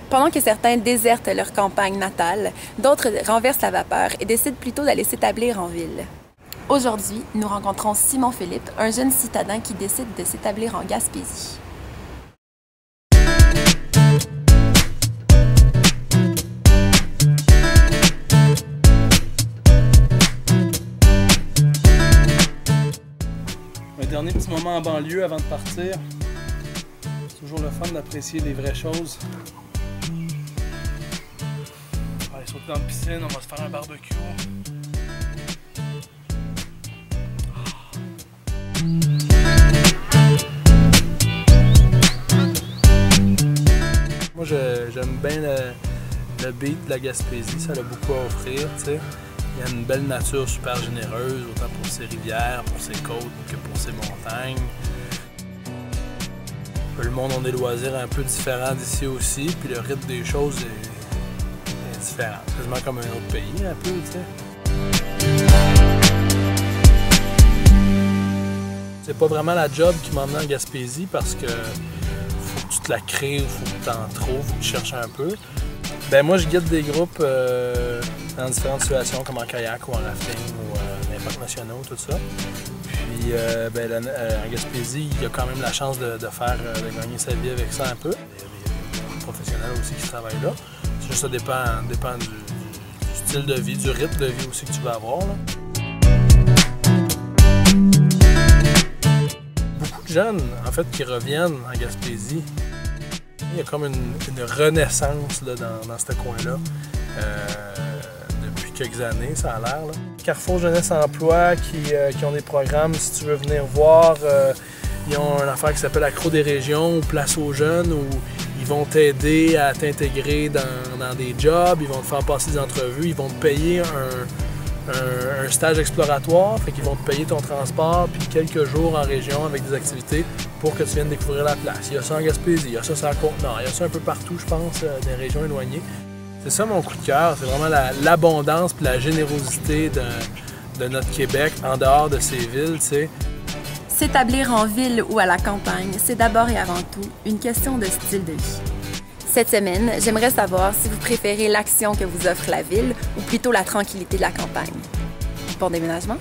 Pendant que certains désertent leur campagne natale, d'autres renversent la vapeur et décident plutôt d'aller s'établir en ville. Aujourd'hui, nous rencontrons Simon Philippe, un jeune citadin qui décide de s'établir en Gaspésie. Un dernier petit moment en banlieue avant de partir. C'est toujours le fun d'apprécier les vraies choses. On va aller sauter dans la piscine, on va se faire un barbecue. Moi j'aime bien le beat de la Gaspésie, ça a beaucoup à offrir, tu sais. Il y a une belle nature super généreuse, autant pour ses rivières, pour ses côtes que pour ses montagnes. Le monde a des loisirs un peu différents d'ici aussi, puis le rythme des choses est différent. Quasiment comme un autre pays, un peu, tu sais. C'est pas vraiment la job qui m'emmène en Gaspésie parce que faut que tu te la crées, faut que tu en trouves, faut que tu cherches un peu. Ben moi je guide des groupes dans différentes situations comme en kayak ou en rafting ou dans les parcs nationaux, tout ça. Puis en Gaspésie, il y a quand même la chance de gagner sa vie avec ça un peu. Il y a des professionnels aussi qui travaillent là. C'est juste ça dépend du style de vie, du rythme de vie aussi que tu vas avoir, là. Beaucoup de jeunes en fait qui reviennent en Gaspésie. Il y a comme une renaissance là, dans ce coin-là depuis quelques années, ça a l'air. Carrefour Jeunesse Emploi qui ont des programmes, si tu veux venir voir, ils ont une affaire qui s'appelle Accro des régions ou Place aux jeunes où ils vont t'aider à t'intégrer dans des jobs, ils vont te faire passer des entrevues, ils vont te payer un stage exploratoire, fait qu'ils vont te payer ton transport puis quelques jours en région avec des activités pour que tu viennes découvrir la place. Il y a ça en Gaspésie, il y a ça sur la Côte-Nord, il y a ça un peu partout, je pense, dans les régions éloignées. C'est ça mon coup de cœur, c'est vraiment l'abondance et la générosité de notre Québec en dehors de ces villes, tu sais. S'établir en ville ou à la campagne, c'est d'abord et avant tout une question de style de vie. Cette semaine, j'aimerais savoir si vous préférez l'action que vous offre la ville ou plutôt la tranquillité de la campagne. Bon déménagement!